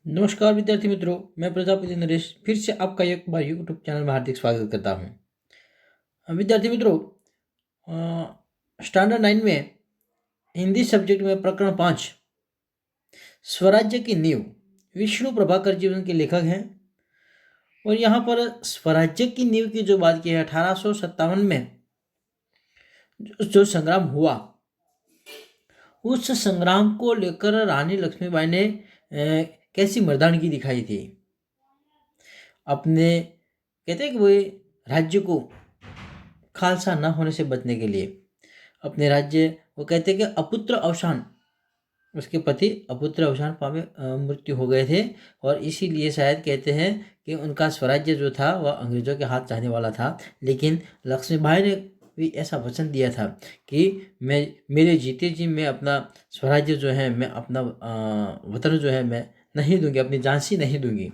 नमस्कार विद्यार्थी मित्रों, मैं प्रजापति नरेश फिर से आपका एक बार यूट्यूब चैनल में हार्दिक स्वागत करता हूँ। विद्यार्थी मित्रों, स्टैंडर्ड 9 में हिंदी सब्जेक्ट में प्रकरण 5 स्वराज्य की नींव विष्णु प्रभाकर जीवन के लेखक हैं। और यहाँ पर स्वराज्य की नींव की जो बात की है, 1857 में जो संग्राम हुआ, उस संग्राम को लेकर रानी लक्ष्मीबाई ने कैसी मर्दानगी दिखाई थी। अपने कहते हैं कि वो राज्य को खालसा न होने से बचने के लिए अपने राज्य, वो कहते हैं कि अपुत्र अवसान, उसके पति अपुत्र अवसान पावे मृत्यु हो गए थे। और इसीलिए शायद कहते हैं कि उनका स्वराज्य जो था वह अंग्रेजों के हाथ जाने वाला था। लेकिन लक्ष्मीबाई ने भी ऐसा वचन दिया था कि मैं मेरे जीते जी मैं अपना स्वराज्य जो है, मैं अपना वतन जो है मैं नहीं दूंगी, अपनी झांसी नहीं दूंगी।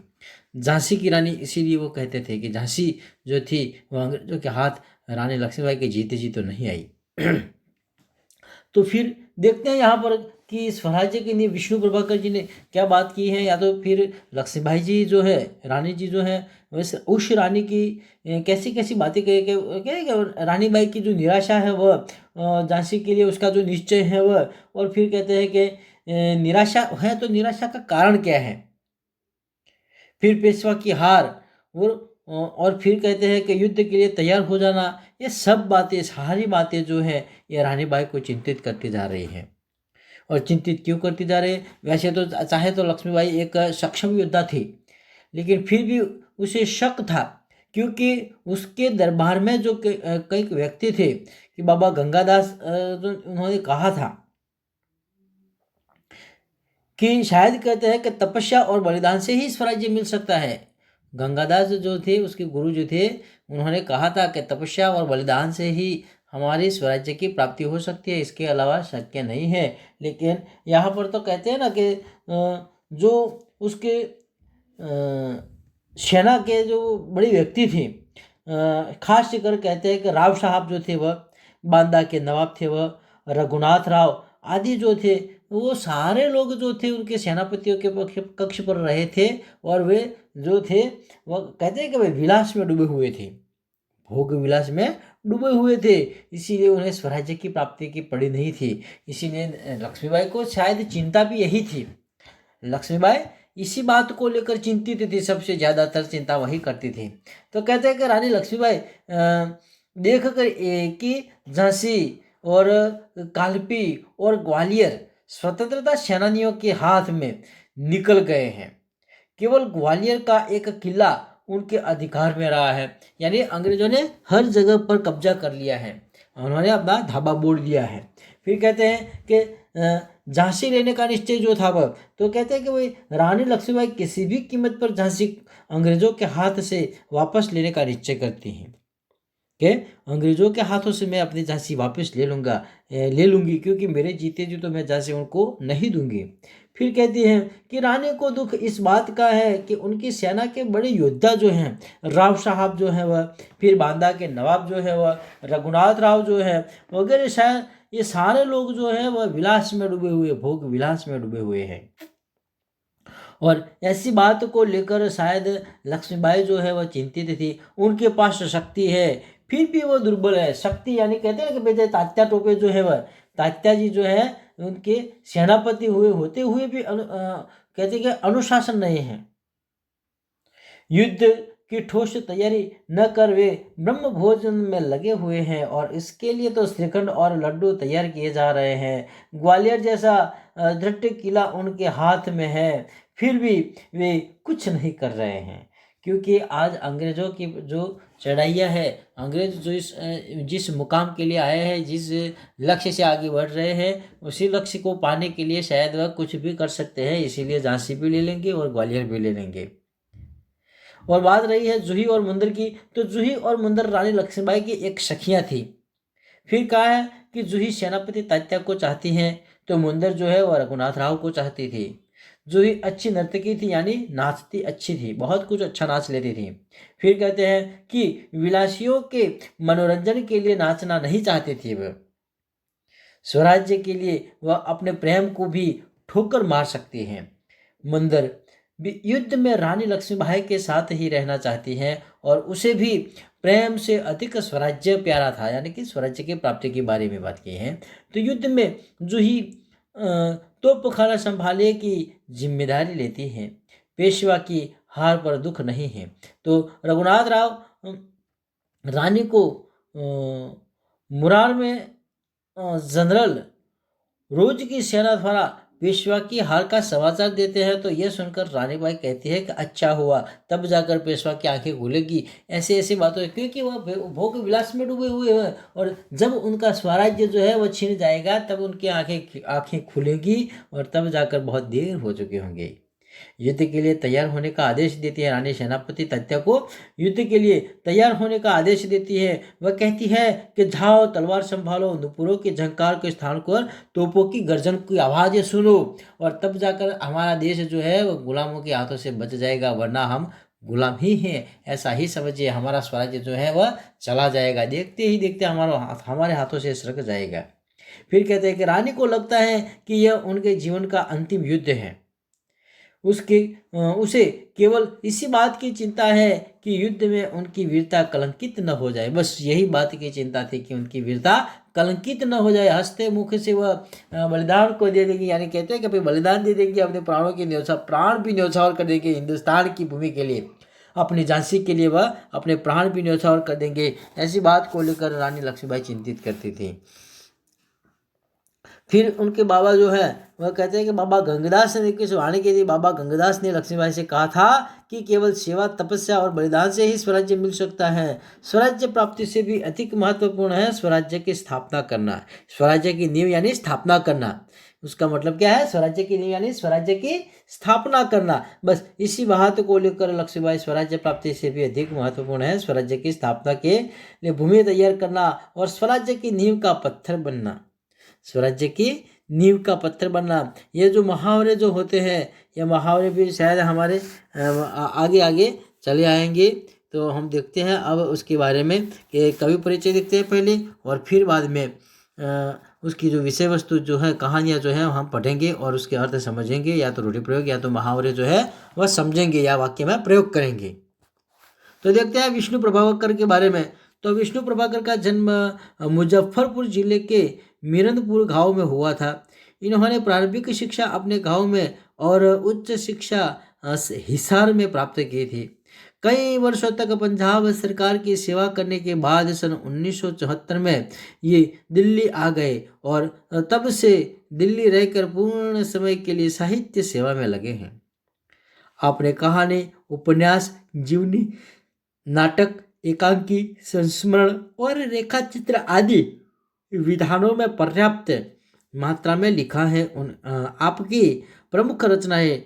झांसी की रानी, इसीलिए वो कहते थे कि झांसी जो थी वो अंग्रेजों के हाथ रानी लक्ष्मीबाई के जीते जी तो नहीं आई। तो फिर देखते हैं यहाँ पर कि स्वराज्य के लिए विष्णु प्रभाकर जी ने क्या बात की है, या तो फिर लक्ष्मीबाई जी जो है, रानी जी जो है, वैसे उस रानी की कैसी कैसी बातें कह के क्या है कि रानी बाई की जो निराशा है वह झांसी के लिए उसका जो निश्चय है वह, और फिर कहते हैं कि निराशा है तो निराशा का कारण क्या है, फिर पेशवा की हार, और फिर कहते हैं कि युद्ध के लिए तैयार हो जाना। ये सब बातें, सारी बातें जो है ये रानी बाई को चिंतित करती जा रही है। और चिंतित क्यों करती जा रही है? वैसे तो चाहे तो लक्ष्मीबाई एक सक्षम योद्धा थी, लेकिन फिर भी उसे शक था, क्योंकि उसके दरबार में जो कई व्यक्ति थे कि बाबा गंगादास, जो उन्होंने कहा था कि शायद कहते हैं कि तपस्या और बलिदान से ही स्वराज्य मिल सकता है। गंगादास जो थे, उसके गुरु जो थे, उन्होंने कहा था कि तपस्या और बलिदान से ही हमारी स्वराज्य की प्राप्ति हो सकती है, इसके अलावा शक्य नहीं है। लेकिन यहाँ पर तो कहते हैं ना कि जो उसके सेना के जो बड़े व्यक्ति थे, खास कर कहते हैं कि राव साहब जो थे, वह बांदा के नवाब थे, वह रघुनाथ राव आदि जो थे, वो सारे लोग जो थे उनके सेनापतियों के कक्ष पर रहे थे। और वे जो थे वह कहते हैं कि वे विलास में डूबे हुए थे, भोग विलास में डूबे हुए थे, इसीलिए उन्हें स्वराज्य की प्राप्ति की पड़ी नहीं थी। इसीलिए लक्ष्मीबाई को शायद चिंता भी यही थी। लक्ष्मीबाई इसी बात को लेकर चिंतित थी, सबसे ज़्यादातर चिंता वही करती थी। तो कहते हैं कि रानी लक्ष्मीबाई देख कर कि झांसी और कालपी और ग्वालियर स्वतंत्रता सेनानियों के हाथ में निकल गए हैं। केवल ग्वालियर का एक किला उनके अधिकार में रहा है, यानी अंग्रेजों ने हर जगह पर कब्जा कर लिया है, उन्होंने अपना धाबा बोल दिया है। फिर कहते हैं कि झांसी लेने का निश्चय जो था वह, तो कहते हैं कि वही रानी लक्ष्मीबाई किसी भी कीमत पर झांसी अंग्रेजों के हाथ से वापस लेने का निश्चय करती हैं कि अंग्रेजों के हाथों से मैं अपनी झांसी वापस ले लूंगी, क्योंकि मेरे जीते जी तो मैं झांसी उनको नहीं दूंगी। फिर कहती हैं कि रानी को दुख इस बात का है कि उनकी सेना के बड़े योद्धा जो हैं, राव साहब जो हैं वह, फिर बांदा के नवाब जो है वह, रघुनाथ राव जो है वगैरह, शायद ये सारे लोग जो है वह विलास में डूबे हुए, भोग विलास में डूबे हुए हैं। और ऐसी बात को लेकर शायद लक्ष्मीबाई जो है वह चिंतित थी। उनके पास शक्ति है फिर भी वो दुर्बल है। शक्ति यानी कहते हैं ना कि बेटे तात्या टोपे जो है वह, तात्या जी जो है उनके सेनापति हुए होते हुए भी कहते हैं कि अनुशासन नहीं है, युद्ध की ठोस तैयारी न कर वे ब्रह्म भोजन में लगे हुए हैं, और इसके लिए तो श्रीखंड और लड्डू तैयार किए जा रहे हैं। ग्वालियर जैसा दृढ़ किला उनके हाथ में है, फिर भी वे कुछ नहीं कर रहे हैं, क्योंकि आज अंग्रेजों की जो चढ़ाइयाँ है, अंग्रेज जो जिस मुकाम के लिए आए हैं, जिस लक्ष्य से आगे बढ़ रहे हैं, उसी लक्ष्य को पाने के लिए शायद वह कुछ भी कर सकते हैं। इसीलिए झांसी भी ले लेंगे और ग्वालियर भी ले लेंगे। और बात रही है जूही और मुंदर की, तो जूही और मुंदर रानी लक्ष्मीबाई की एक सखियां थी। फिर कहा है कि जूही सेनापति तात्या को चाहती हैं, तो मुंदर जो है वह रघुनाथ राव को चाहती थी। जूही अच्छी नर्तकी थी, यानी नाचती अच्छी थी, बहुत कुछ अच्छा नाच लेती थी। फिर कहते हैं कि विलासियों के मनोरंजन के लिए नाचना नहीं चाहती थी वह, स्वराज्य के लिए वह अपने प्रेम को भी ठोकर मार सकती हैं। मुंदर युद्ध में रानी लक्ष्मीबाई के साथ ही रहना चाहती हैं और उसे भी प्रेम से अधिक स्वराज्य प्यारा था, यानी कि स्वराज्य की प्राप्ति के बारे में बात की है। तो युद्ध में जूही तोपखाना संभालने की जिम्मेदारी लेती हैं। पेशवा की हार पर दुख नहीं है। तो रघुनाथ राव रानी को मुरार में जनरल रोज की सेना द्वारा पेशवा की हार का समाचार देते हैं। तो यह सुनकर रानी बाई कहती है कि अच्छा हुआ, तब जाकर पेशवा की आंखें खुलेगी। ऐसे ऐसी बातों, क्योंकि वह भोग विलास में डूबे हुए हैं और जब उनका स्वराज्य जो है वह छिन जाएगा तब उनकी आंखें खुलेगी और तब जाकर बहुत देर हो चुके होंगे। युद्ध के लिए तैयार होने का आदेश देती है रानी सेनापति तथ्या को। युद्ध के लिए तैयार होने का आदेश देती है। वह कहती है कि जाओ, तलवार संभालो, नुपुरों के झंकार के स्थान पर तोपों की गर्जन की आवाज़ें सुनो और तब जाकर हमारा देश जो है वो गुलामों के हाथों से बच जाएगा, वरना हम गुलाम ही हैं, ऐसा ही समझिए। हमारा स्वराज्य जो है वह चला जाएगा, देखते ही देखते हमारे हाथों से सरक जाएगा। फिर कहते हैं कि रानी को लगता है कि यह उनके जीवन का अंतिम युद्ध है। उसे केवल इसी बात की चिंता है कि युद्ध में उनकी वीरता कलंकित न हो जाए। बस यही बात की चिंता थी कि उनकी वीरता कलंकित न हो जाए। हंसते मुख से वह बलिदान को दे देगी, यानी कहते हैं कि बलिदान दे देगी, अपने प्राणों की प्राण भी न्यौछावर कर देगी हिंदुस्तान की भूमि के लिए। अपनी झांसी के लिए वह अपने प्राण भी न्यौछावर कर देंगे। ऐसी बात को लेकर रानी लक्ष्मीबाई चिंतित करती थी। फिर उनके बाबा जो है वह कहते हैं कि बाबा गंगादास ने किस वाणी के लिए बाबा गंगादास ने लक्ष्मीबाई से कहा था कि केवल सेवा, तपस्या और बलिदान से ही स्वराज्य मिल सकता है। स्वराज्य प्राप्ति से भी अधिक महत्वपूर्ण है स्वराज्य की स्थापना करना। स्वराज्य की नींव यानी स्थापना करना। उसका मतलब क्या है? स्वराज्य की नींव यानी स्वराज्य की स्थापना करना। बस इसी बात को लेकर लक्ष्मीबाई स्वराज्य प्राप्ति से भी अधिक महत्वपूर्ण है स्वराज्य की स्थापना के लिए भूमि तैयार करना और स्वराज्य की नींव का पत्थर बनना। स्वराज्य की नींव का पत्थर बनना। ये जो मुहावरे जो होते हैं, ये मुहावरे भी शायद हमारे आगे आगे चले आएंगे। तो हम देखते हैं अब उसके बारे में कि कवि परिचय देखते हैं पहले और फिर बाद में उसकी जो विषय वस्तु जो है, कहानियाँ जो है हम पढ़ेंगे और उसके अर्थ समझेंगे, या तो रूढ़ि प्रयोग या तो मुहावरे जो है वह समझेंगे या वाक्य में प्रयोग करेंगे। तो देखते हैं विष्णु प्रभाकर के बारे में। तो विष्णु प्रभाकर का जन्म मुजफ्फरपुर जिले के मिरंदपुर गांव में हुआ था। इन्होंने प्रारंभिक शिक्षा अपने गांव में और उच्च शिक्षा हिसार में प्राप्त की थी। कई वर्षों तक पंजाब सरकार की सेवा करने के बाद सन 1974 में ये दिल्ली आ गए और तब से दिल्ली रहकर पूर्ण समय के लिए साहित्य सेवा में लगे हैं। आपने कहानी, उपन्यास, जीवनी, नाटक, एकांकी, संस्मरण और रेखा चित्र आदि विधानों में पर्याप्त मात्रा में लिखा है। आपकी प्रमुख रचनाएं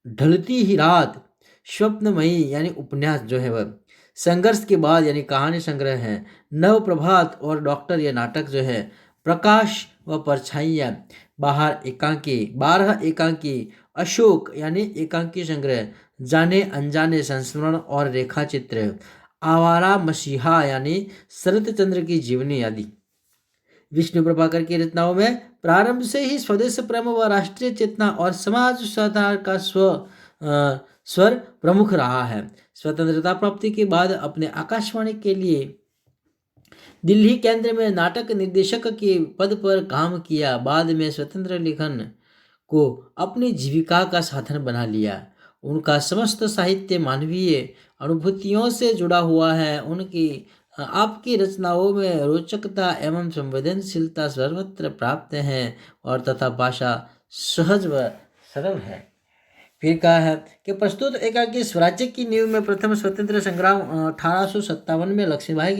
ढलती ही रात, स्वप्नमयी यानी उपन्यास जो है वह, संघर्ष के बाद यानी कहानी संग्रह है, नव प्रभात और डॉक्टर ये नाटक जो है, प्रकाश व परछाइयाँ, बारह एकांकी, अशोक यानी एकांकी संग्रह, जाने अनजाने संस्मरण और रेखा चित्र, आवारा मसीहा यानी शरत चंद्र की जीवनी आदि। विष्णु प्रभाकर की रचनाओं में प्रारंभ से ही स्वदेश प्रेम व राष्ट्रीय चेतना और समाज सुधार का स्वर प्रमुख रहा है। स्वतंत्रता प्राप्ति के बाद अपने आकाशवाणी के लिए दिल्ली केंद्र में नाटक निर्देशक के पद पर काम किया। बाद में स्वतंत्र लेखन को अपनी जीविका का साधन बना लिया। उनका समस्त साहित्य मानवीय अनुभूतियों से जुड़ा हुआ है। आपकी रचनाओं में रोचकता एवं संवेदनशीलता सर्वत्र प्राप्त है और तथा भाषा सहज व सरल है। फिर कहा है कि प्रस्तुत एकांकी स्वराज्य की नींव में प्रथम स्वतंत्र संग्राम 1857 में लक्ष्मीबाई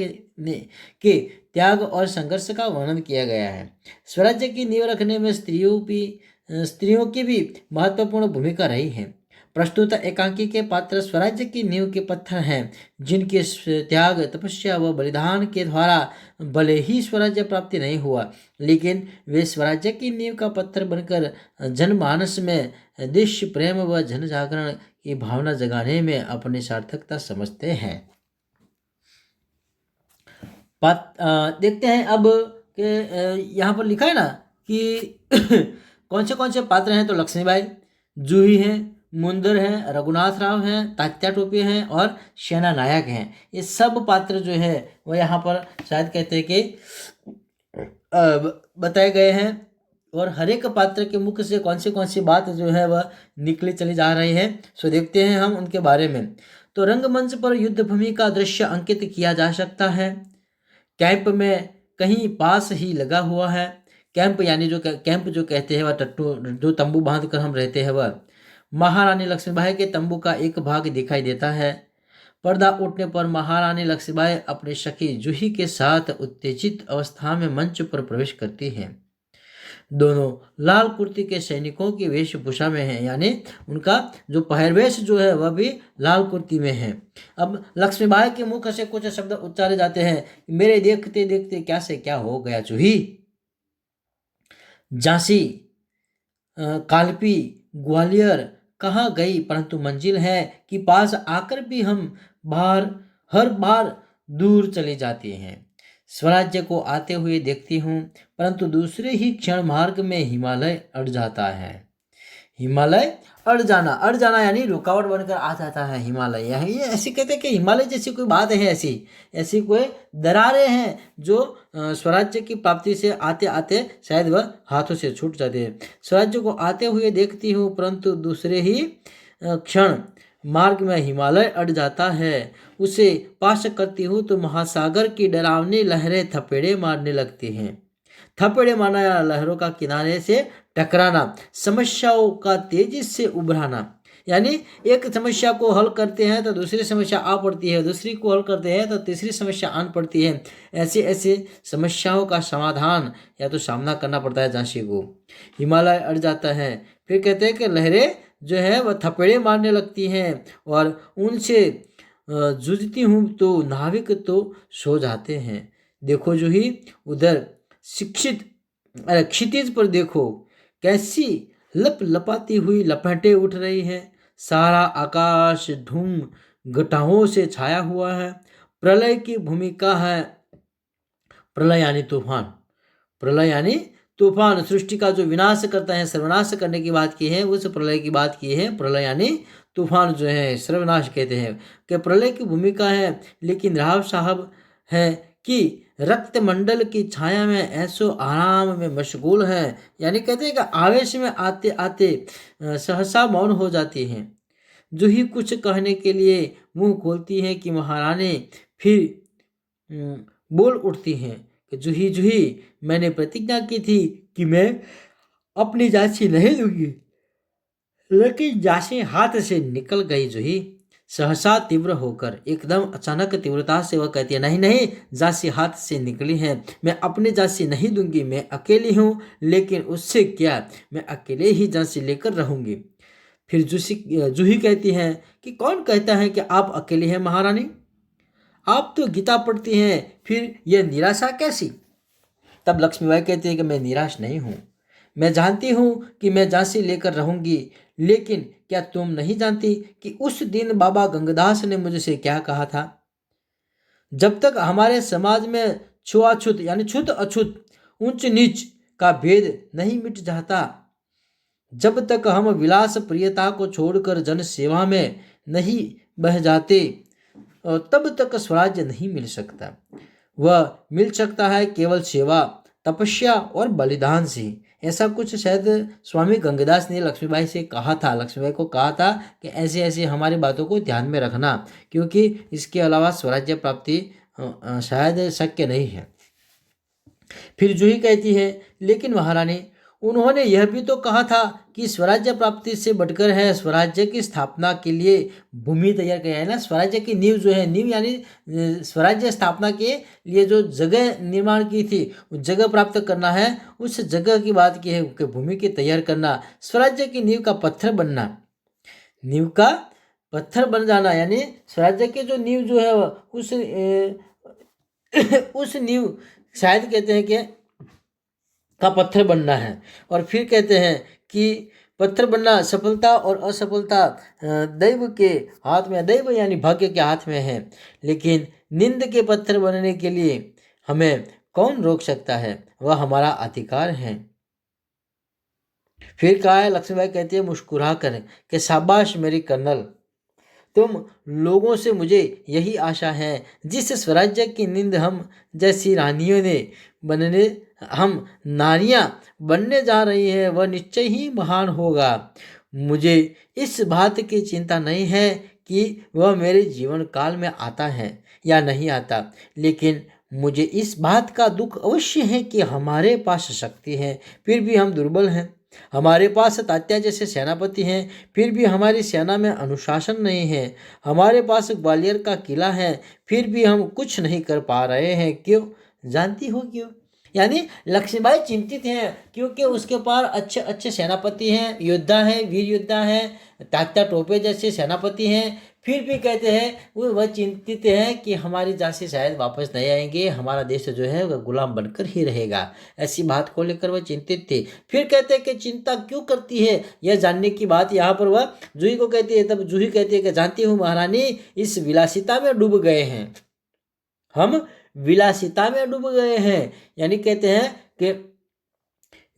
के त्याग और संघर्ष का वर्णन किया गया है। स्वराज्य की नींव रखने में स्त्रियों की भी महत्वपूर्ण भूमिका रही है। प्रस्तुत एकांकी के पात्र स्वराज्य की नींव के पत्थर हैं, जिनके त्याग, तपस्या व बलिदान के द्वारा भले ही स्वराज्य प्राप्ति नहीं हुआ, लेकिन वे स्वराज्य की नींव का पत्थर बनकर जनमानस में देश प्रेम व जन जागरण की भावना जगाने में अपनी सार्थकता समझते हैं। देखते हैं अब कि यहाँ पर लिखा है ना कि कौन से पात्र हैं। तो लक्ष्मीबाई, जूही हैं, मुंदर हैं, रघुनाथ राव हैं, तात्या टोपे हैं और सेना नायक हैं। ये सब पात्र जो है वो यहाँ पर शायद कहते हैं कि बताए गए हैं। और हर एक पात्र के मुख से कौन सी बात जो है वह निकली चली जा रही है, सो देखते हैं हम उनके बारे में। तो रंगमंच पर युद्ध भूमि का दृश्य अंकित किया जा सकता है। कैंप में कहीं पास ही लगा हुआ है। कैंप यानी जो कैंप जो कहते हैं वह टट्टू जो तंबू बांध कर हम रहते हैं वह। महारानी लक्ष्मीबाई के तंबू का एक भाग दिखाई देता है। पर्दा उठने पर महारानी लक्ष्मीबाई अपनी सखी जूही के साथ उत्तेजित अवस्था में मंच पर प्रवेश करती है। दोनों लाल कुर्ती के सैनिकों की वेशभूषा में हैं, यानी उनका जो पहरवेश जो है वह भी लाल कुर्ती में है। अब लक्ष्मीबाई के मुख से कुछ शब्द उच्चारे जाते हैं, मेरे देखते देखते क्या से क्या हो गया जूही। झांसी, कालपी, ग्वालियर कहाँ गई, परंतु मंजिल है कि पास आकर भी हम बाहर हर बार दूर चले जाते हैं। स्वराज्य को आते हुए देखती हूँ, परंतु दूसरे ही क्षण मार्ग में हिमालय अड़ जाता है। हिमालय अड़ जाना यानी रुकावट बनकर आ जाता है हिमालय। ये ऐसे कहते हैं कि हिमालय जैसी कोई बात है, ऐसी कोई दरारें हैं जो स्वराज्य की प्राप्ति से आते आते शायद वह हाथों से छूट जाते हैं। स्वराज्य को आते हुए देखती हूँ, परंतु दूसरे ही क्षण मार्ग में हिमालय अड़ जाता है। उसे पास करती हूँ तो महासागर की डरावनी लहरें थपेड़े मारने लगती हैं। थपेड़े मारना या लहरों का किनारे से टकराना, समस्याओं का तेजी से उभराना, यानी एक समस्या को हल करते हैं तो दूसरी समस्या आ पड़ती है, दूसरी को हल करते हैं तो तीसरी समस्या आन पड़ती है। ऐसे समस्याओं का समाधान या तो सामना करना पड़ता है झांसी को। हिमालय अड़ जाता है, फिर कहते हैं कि लहरें जो है वह थपेड़े मारने लगती हैं और उनसे जूझती हूँ तो नाविक तो सो जाते हैं। देखो जो ही उधर क्षितिज पर देखो कैसी लप लपाती हुई लपटें उठ रही हैं। सारा आकाश धूम घटाओं से छाया हुआ है। प्रलय की भूमिका है। प्रलय यानी तूफान, प्रलय यानी तूफान सृष्टि का जो विनाश करता है, सर्वनाश करने की बात की है, उस प्रलय की बात की है। प्रलय यानी तूफान जो है सर्वनाश कहते हैं कि प्रलय की भूमिका है। लेकिन राव साहब है कि रक्त मंडल की छाया में ऐसो आराम में मशगूल है, यानी कहते हैं कि आवेश में आते आते सहसा मौन हो जाती हैं। जूही कुछ कहने के लिए मुंह खोलती है कि महारानी फिर बोल उठती हैं कि जूही जूही, मैंने प्रतिज्ञा की थी कि मैं अपनी झांसी नहीं दूंगी, लेकिन झांसी हाथ से निकल गई। जूही सहसा तीव्र होकर एकदम अचानक तीव्रता से वह कहती है, नहीं नहीं, झांसी हाथ से निकली है, मैं अपनी झांसी नहीं दूंगी। मैं अकेली हूँ, लेकिन उससे क्या, मैं अकेले ही झांसी लेकर रहूंगी। फिर जूही कहती है कि कौन कहता है कि आप अकेली हैं महारानी, आप तो गीता पढ़ती हैं, फिर यह निराशा कैसी। तब लक्ष्मीबाई कहती है कि मैं निराश नहीं हूँ, मैं जानती हूँ कि मैं झांसी लेकर रहूंगी, लेकिन क्या तुम नहीं जानती कि उस दिन बाबा गंगादास ने मुझसे क्या कहा था। जब तक हमारे समाज में छुआछूत यानी छूत अछूत, ऊंच नीच का भेद नहीं मिट जाता, जब तक हम विलास प्रियता को छोड़कर जन सेवा में नहीं बह जाते, तब तक स्वराज्य नहीं मिल सकता। वह मिल सकता है केवल सेवा, तपस्या और बलिदान से। ऐसा कुछ शायद स्वामी गंगादास ने लक्ष्मीबाई से कहा था, लक्ष्मीबाई को कहा था कि ऐसे ऐसे हमारी बातों को ध्यान में रखना, क्योंकि इसके अलावा स्वराज्य प्राप्ति शायद शक्य नहीं है। फिर जूही कहती है, लेकिन महारानी, उन्होंने यह भी तो कहा था कि स्वराज्य प्राप्ति से बढ़कर है स्वराज्य की स्थापना के लिए भूमि तैयार किया है ना। स्वराज्य की नींव जो है, नींव यानी स्वराज्य स्थापना के लिए जो जगह निर्माण की थी, उस जगह प्राप्त करना है, उस जगह की बात की है कि भूमि की तैयार करना, स्वराज्य की नींव का पत्थर बनना, नींव का पत्थर बन जाना, यानी स्वराज्य की जो नींव जो है उस नींव शायद कहते हैं कि का पत्थर बनना है। और फिर कहते हैं कि पत्थर बनना, सफलता और असफलता दैव के हाथ में, दैव यानी भाग्य के हाथ में है, लेकिन नींद के पत्थर बनने के लिए हमें कौन रोक सकता है, वह हमारा अधिकार है। फिर कहा है, लक्ष्मीबाई कहती है मुस्कुरा कर कि शाबाश मेरी कर्नल, तुम लोगों से मुझे यही आशा है। जिस स्वराज्य की नींद हम जैसी रानियों ने बनने हम नारियां बनने जा रही है वह निश्चय ही महान होगा। मुझे इस बात की चिंता नहीं है कि वह मेरे जीवन काल में आता है या नहीं आता, लेकिन मुझे इस बात का दुख अवश्य है कि हमारे पास शक्ति है फिर भी हम दुर्बल हैं। हमारे पास तात्या जैसे सेनापति हैं फिर भी हमारी सेना में अनुशासन नहीं है। हमारे पास ग्वालियर का किला है फिर भी हम कुछ नहीं कर पा रहे हैं। क्यों? जानती हो क्यों? यानी लक्ष्मीबाई चिंतित हैं क्योंकि उसके पास अच्छे अच्छे सेनापति हैं, योद्धा हैं, वीर योद्धा हैं, तात्या टोपे जैसे सेनापति हैं, फिर भी कहते हैं वह चिंतित हैं कि हमारी झांसी शायद वापस नहीं आएंगे, हमारा देश जो है वह गुलाम बनकर ही रहेगा। ऐसी बात को लेकर वह चिंतित थे। फिर कहते हैं कि चिंता क्यों करती है, यह जानने की बात यहाँ पर वह जूही को कहती है। तब जूही कहती है कि जानती हूँ महारानी, इस विलासिता में डूब गए हैं हम, विलासिता में डूब गए हैं। यानी कहते हैं कि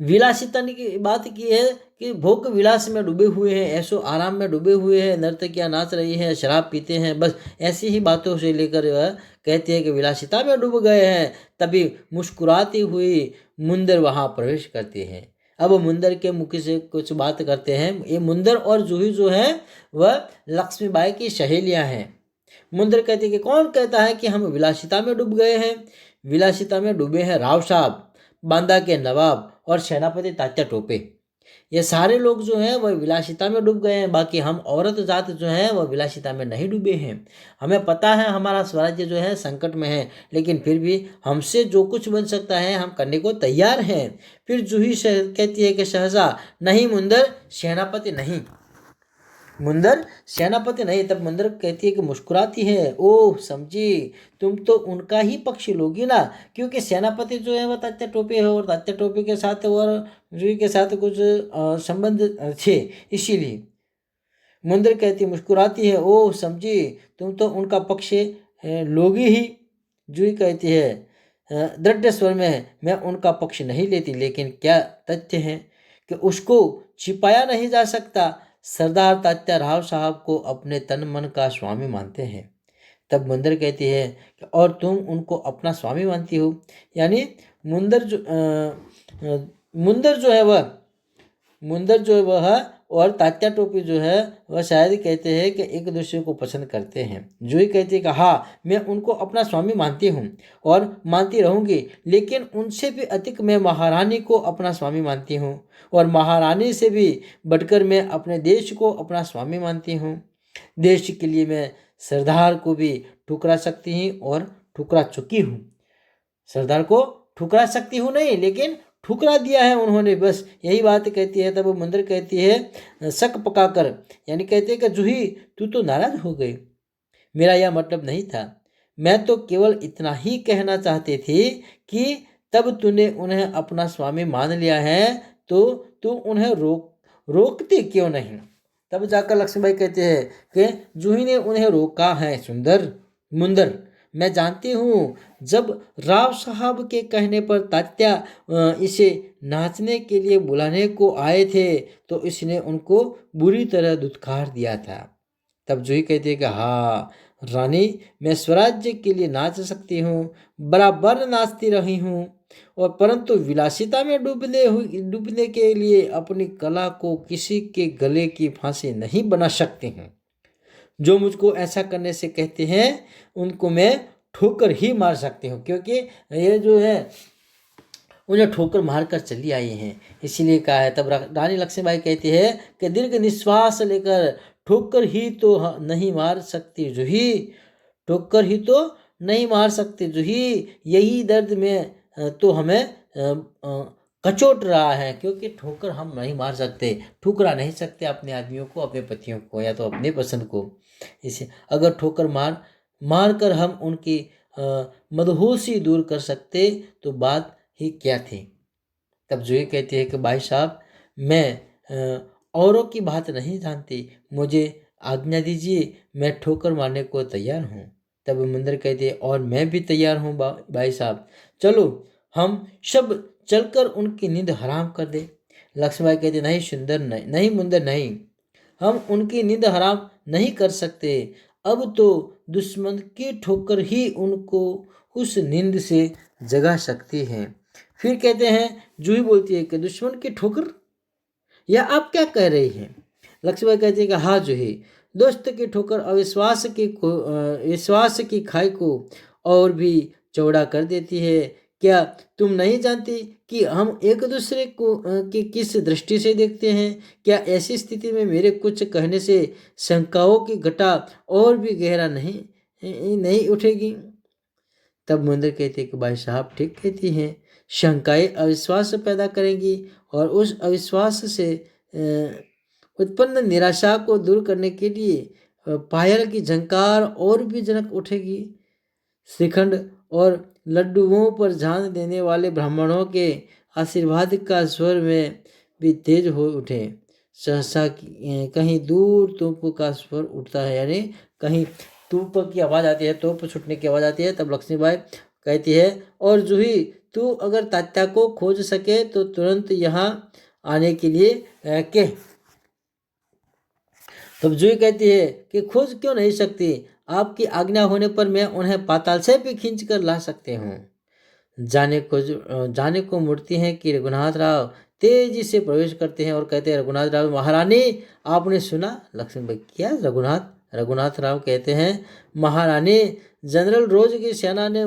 विलासिता की बात की है कि भोग विलास में डूबे हुए हैं, ऐसो आराम में डूबे हुए हैं, नर्तकियां नाच रही हैं, शराब पीते हैं, बस ऐसी ही बातों से लेकर वह कहते हैं कि विलासिता में डूब गए हैं। तभी मुस्कुराती हुई मुंदर वहां प्रवेश करती हैं। अब मुंदर के मुख से कुछ बात करते हैं। ये मुंदर और जूही जो है वह लक्ष्मीबाई की सहेलियां हैं। मुंदर कहती है कि कौन कहता है कि हम विलासिता में डूब गए हैं? विलासिता में डूबे हैं राव साहब, बांदा के नवाब और सेनापति तात्या टोपे। ये सारे लोग जो हैं वह विलासिता में डूब गए हैं। बाकी हम औरत जात जो है वह विलासिता में नहीं डूबे हैं। हमें पता है हमारा स्वराज्य जो है संकट में है, लेकिन फिर भी हमसे जो कुछ बन सकता है हम करने को तैयार हैं। फिर जूही कहती है कि शहजा नहीं मुंदर, सेनापति नहीं, मुंदर सेनापति नहीं। तब मुंदर कहती है कि मुस्कुराती है, ओह समझी, तुम तो उनका ही पक्ष लोगी ना, क्योंकि सेनापति जो है वह तात्या टोपे है और तात्या टोपे के साथ और जूही के साथ कुछ संबंध थे, इसीलिए मुंदर कहती मुस्कुराती है, ओह समझी, तुम तो उनका पक्ष लोगी ही। जूही कहती है दृढ़ स्वर में, मैं उनका पक्ष नहीं लेती, लेकिन क्या तथ्य है कि उसको छिपाया नहीं जा सकता। सरदार तात्या राव साहब को अपने तन मन का स्वामी मानते हैं। तब मुंदर कहती है कि और तुम उनको अपना स्वामी मानती हो। यानी मुंदर जो है वह मुंदर जो है वह और तात्या टोपी जो है वह शायद कहते हैं कि एक दूसरे को पसंद करते हैं। जूही कहती है कि हाँ मैं उनको अपना स्वामी मानती हूँ और मानती रहूँगी, लेकिन उनसे भी अधिक मैं महारानी को अपना स्वामी मानती हूँ और महारानी से भी बढ़कर मैं अपने देश को अपना स्वामी मानती हूँ। देश के लिए मैं सरदार को भी ठुकरा सकती हूँ और ठुकरा चुकी हूँ। सरदार को ठुकरा सकती हूँ नहीं, लेकिन ठुकरा दिया है उन्होंने, बस यही बात कहती है। तब मुंदर कहती है शक पकाकर, यानी कहते हैं कि जूही तू तो नाराज हो गई, मेरा यह मतलब नहीं था, मैं तो केवल इतना ही कहना चाहती थी कि तब तूने उन्हें अपना स्वामी मान लिया है तो तू उन्हें रोकती क्यों नहीं। तब जाकर लक्ष्मीबाई कहते हैं कि जूही ने उन्हें रोका है मुंदर, मैं जानती हूँ जब राव साहब के कहने पर तात्या इसे नाचने के लिए बुलाने को आए थे तो इसने उनको बुरी तरह धुतकार दिया था। तब जूही कहती है कि हाँ रानी, मैं स्वराज्य के लिए नाच सकती हूँ, बराबर नाचती रही हूँ, और परंतु विलासिता में डूबने के लिए अपनी कला को किसी के गले की फांसी नहीं बना सकती हूँ। जो मुझको ऐसा करने से कहते हैं उनको मैं ठोकर ही मार सकती हूँ, क्योंकि ये जो है उन्हें ठोकर मार कर चली आई हैं, इसीलिए कहा है। तब रानी लक्ष्मीबाई कहती है कि दीर्घ निश्वास लेकर ठोकर ही तो नहीं मार सकती जूही, ठोकर ही तो नहीं मार सकती जूही, यही दर्द में तो हमें कचोट रहा है, क्योंकि ठोकर हम नहीं मार सकते, ठुकरा नहीं सकते अपने आदमियों को, अपने पतियों को या तो अपने पसंद को। इसे अगर ठोकर मार कर हम उनकी मदहोशी दूर कर सकते तो बात ही क्या थी। तब जूही कहती है कि भाई साहब मैं औरों की बात नहीं जानती, मुझे आज्ञा दीजिए, मैं ठोकर मारने को तैयार हूँ। तब मुंदर कहती है और मैं भी तैयार हूँ भाई साहब, चलो हम सब चलकर उनकी नींद हराम कर दे। लक्ष्मीबाई कहती नहीं सुंदर नहीं, नहीं मुंदर नहीं, हम उनकी नींद हराम नहीं कर सकते। अब तो दुश्मन की ठोकर ही उनको उस नींद से जगा सकती है। फिर कहते हैं, जूही बोलती है कि दुश्मन की ठोकर, यह आप क्या कह रही हैं? लक्ष्मीबाई कहती है कि हाँ जूही, दोस्त की ठोकर विश्वास की खाई को और भी चौड़ा कर देती है। क्या तुम नहीं जानती कि हम एक दूसरे को की किस दृष्टि से देखते हैं? क्या ऐसी स्थिति में मेरे कुछ कहने से शंकाओं की घटा और भी गहरा नहीं उठेगी? तब मुंदर कहते हैं कि भाई साहब ठीक कहती हैं, शंकाएं अविश्वास पैदा करेंगी और उस अविश्वास से उत्पन्न निराशा को दूर करने के लिए पायल की झंकार और भी जनक उठेगी। श्रीखंड और लड्डुओं पर ध्यान देने वाले ब्राह्मणों के आशीर्वाद का स्वर में भी तेज हो उठे। सहसा कहीं दूर तोप का स्वर उठता है, यानी कहीं तोप की आवाज़ आती है, तोप छूटने की आवाज़ आती है। तब लक्ष्मीबाई कहती है, और जूही तू अगर तात्या को खोज सके तो तुरंत यहाँ आने के लिए कह। तब जूही कहती है कि खोज क्यों नहीं सकती, आपकी आज्ञा होने पर मैं उन्हें पाताल से भी खींच कर ला सकते हूँ। जाने को मुड़ती हैं कि रघुनाथ राव तेजी से प्रवेश करते हैं और कहते हैं, रघुनाथ राव महारानी आपने सुना? लक्ष्मीबाई क्या रघुनाथ राव कहते हैं, महारानी जनरल रोज की सेना ने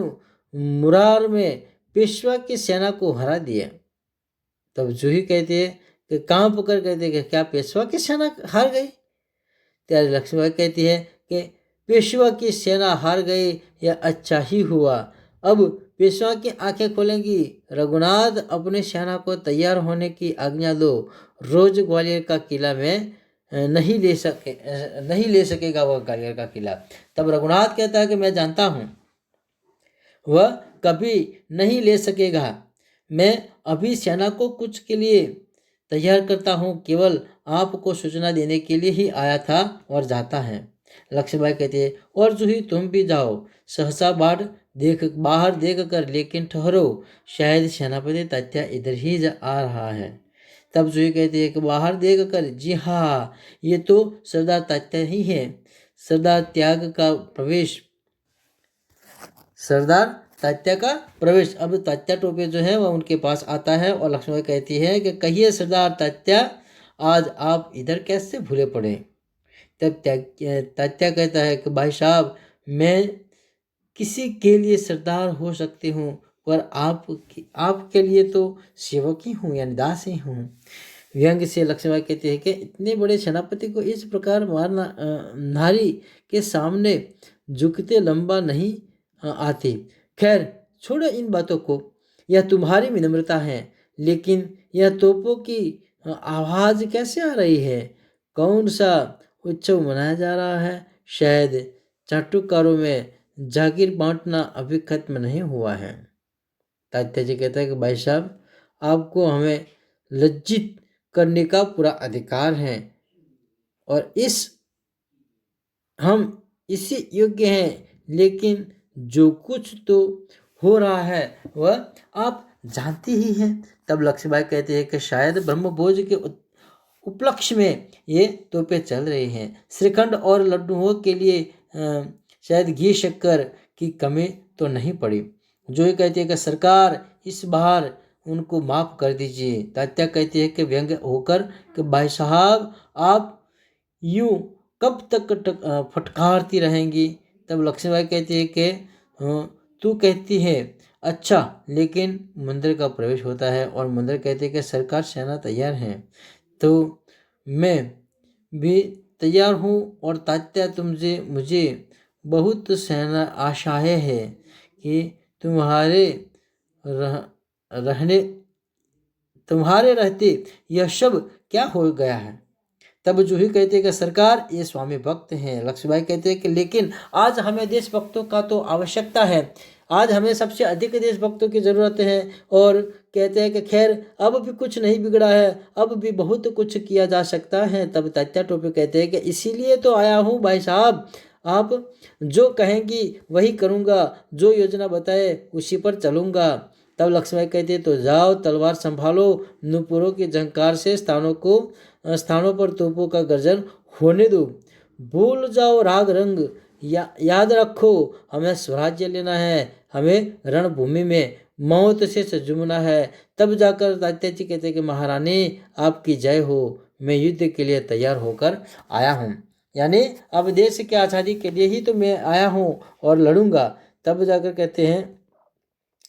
मुरार में पेशवा की सेना को हरा दिया। तब जूही कहती है कि कांप कर कहते हैं कि क्या पेशवा की सेना हार गई? त्यारे लक्ष्मीबाई कहती है कि पेशवा की सेना हार गई, यह अच्छा ही हुआ। अब पेशवा की आंखें खोलेंगी। रघुनाथ अपने सेना को तैयार होने की आज्ञा दो। रोज ग्वालियर का किला में नहीं ले सकेगा वह ग्वालियर का किला। तब रघुनाथ कहता है कि मैं जानता हूँ वह कभी नहीं ले सकेगा। मैं अभी सेना को कुछ के लिए तैयार करता हूँ, केवल आपको सूचना देने के लिए ही आया था और जाता है। लक्ष्मीबाई कहती है, और जूही तुम भी जाओ, सहसा बाहर देख कर, लेकिन ठहरो, शायद सेनापति तात्या इधर ही आ रहा है। तब जूही कहती है कि बाहर देख कर, जी हाँ ये तो सरदार तात्या ही है। सरदार तात्या का प्रवेश। अब तात्या टोपे जो है वह उनके पास आता है और लक्ष्मीबाई कहती है कि कहिए सरदार तात्या, आज आप इधर कैसे भूले पड़े? तब तात्या कहता है कि भाई साहब, मैं किसी के लिए सरदार हो सकती हूँ, पर आपके लिए तो सेवक ही हूँ, यानी दास ही हूँ। व्यंग से लक्ष्मीबाई कहती है कि इतने बड़े सेनापति को इस प्रकार मारना नारी के सामने झुकते लंबा नहीं आती। खैर छोड़ो इन बातों को, यह तुम्हारी विनम्रता है, लेकिन यह तोपों की आवाज़ कैसे आ रही है? कौन सा उत्सव मनाया जा रहा है? शायद चाटुकारों में जागीर बांटना अभी खत्म नहीं हुआ है। तात्या जी कहता है कि भाई साहब, आपको हमें लज्जित करने का पूरा अधिकार है और हम इसी योग्य हैं, लेकिन जो कुछ तो हो रहा है वह आप जानती ही हैं। तब लक्ष्मीबाई कहती है कि शायद ब्रह्मभोज के उपलक्ष्य में ये तोपें चल रही हैं। श्रीखंड और लड्डुओं के लिए शायद घी शक्कर की कमी तो नहीं पड़ी। जो ये कहती है कि सरकार इस बार उनको माफ़ कर दीजिए। तात्या कहती है कि व्यंग्य होकर कि भाई साहब, आप यूं कब तक फटकारती रहेंगी? तब लक्ष्मीबाई कहती है कि तू कहती है अच्छा, लेकिन मंदिर का प्रवेश होता है और मंदिर कहते हैं कि सरकार सेना तैयार है, तो मैं भी तैयार हूँ और तात्या मुझे बहुत सेना आशाएं है कि तुम्हारे रहते यह सब क्या हो गया है। तब जूही कहते हैं कि सरकार ये स्वामी भक्त हैं। लक्ष्मीबाई कहते हैं कि लेकिन आज हमें देशभक्तों का तो आवश्यकता है, आज हमें सबसे अधिक देशभक्तों की ज़रूरत है। और कहते हैं कि खैर अब भी कुछ नहीं बिगड़ा है, अब भी बहुत कुछ किया जा सकता है। तब तात्या टोपे कहते हैं कि इसीलिए तो आया हूँ भाई साहब, आप जो कहेंगी वही करूँगा, जो योजना बताए उसी पर चलूँगा। तब लक्ष्मीबाई कहती है, तो जाओ तलवार संभालो, नूपुरों की झंकार से स्थानों पर तोपों का गर्जन होने दो। भूल जाओ राग रंग, याद रखो हमें स्वराज्य लेना है, हमें रणभूमि में मौत से सजूमना है। तब जाकर तात्या जी कहते हैं कि महारानी आपकी जय हो, मैं युद्ध के लिए तैयार होकर आया हूँ। यानी अब देश की आज़ादी के लिए ही तो मैं आया हूँ और लड़ूंगा। तब जाकर कहते हैं,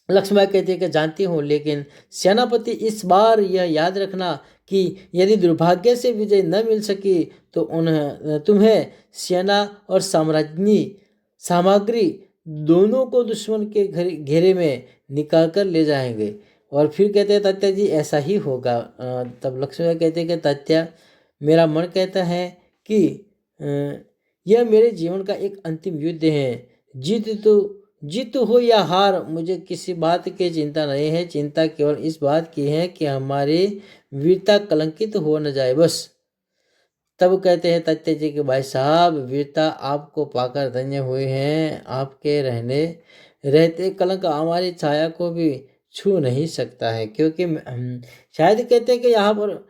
लक्ष्मीबाई कहती है कि जानती हूँ, लेकिन सेनापति इस बार यह याद रखना कि यदि दुर्भाग्य से विजय न मिल सकी तो तुम्हें सेना और सामग्री दोनों को दुश्मन के घेरे में निकाल कर ले जाएंगे। और फिर कहते हैं तात्या जी ऐसा ही होगा। तब लक्ष्मीबाई कहते हैं कि तात्या, मेरा मन कहता है कि यह मेरे जीवन का एक अंतिम युद्ध है। जीत हो या हार, मुझे किसी बात की चिंता नहीं है। चिंता केवल इस बात की है कि हमारी वीरता कलंकित हो न जाए, बस। तब कहते हैं तात्या जी के भाई साहब, वीरता आपको पाकर धन्य हुए हैं। आपके रहते कलंक हमारी छाया को भी छू नहीं सकता है, क्योंकि शायद कहते हैं कि यहाँ पर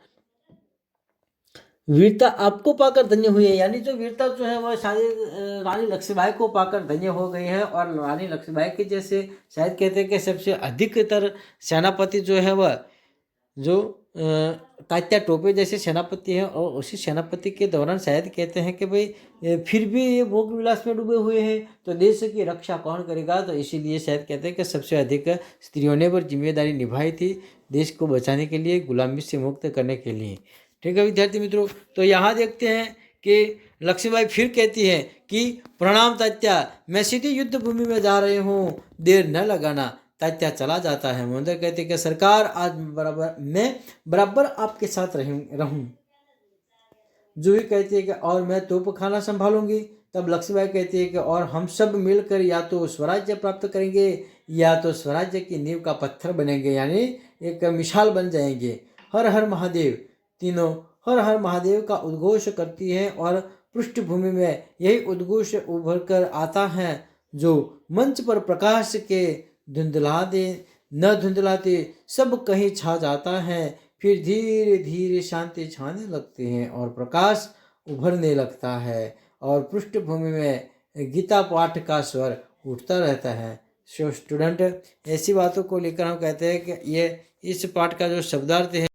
वीरता आपको पाकर धन्य हुई है, यानी जो वीरता जो है वह शायद रानी लक्ष्मीबाई को पाकर धन्य हो गई है। और रानी लक्ष्मीबाई के जैसे शायद कहते हैं कि सबसे अधिकतर सेनापति जो है वह जो तात्या टोपे जैसे सेनापति हैं, और उसी सेनापति के दौरान शायद कहते हैं कि भाई फिर भी ये भोग विलास में डूबे हुए हैं, तो देश की रक्षा कौन करेगा। तो इसीलिए शायद कहते हैं कि सबसे अधिक स्त्रियों ने पर जिम्मेदारी निभाई थी देश को बचाने के लिए, गुलामी से मुक्त करने के लिए। ठीक है विद्यार्थी मित्रों, तो यहाँ देखते हैं कि लक्ष्मीबाई फिर कहती है कि प्रणाम तात्या, मैं सीधी युद्ध भूमि में जा रही हूँ, देर न लगाना। तात्या चला जाता है। महेंद्र कहते हैं कि सरकार, आज मैं बराबर आपके साथ रहूं। जूही कहती है कि और मैं तोप खाना संभालूंगी। तब लक्ष्मीबाई कहती है कि और हम सब मिलकर या तो स्वराज्य प्राप्त करेंगे या तो स्वराज्य की नींव का पत्थर बनेंगे, यानी एक मिसाल बन जाएंगे। हर हर महादेव, तीनों हर हर महादेव का उद्घोष करती है, और पृष्ठभूमि में यही उद्घोष उभर कर आता है जो मंच पर प्रकाश के धुंधलाते सब कहीं छा जाता है। फिर धीरे धीरे शांति छाने लगती है और प्रकाश उभरने लगता है, और पृष्ठभूमि में गीता पाठ का स्वर उठता रहता है। सो स्टूडेंट, ऐसी बातों को लेकर हम कहते हैं कि ये इस पाठ का जो शब्दार्थ है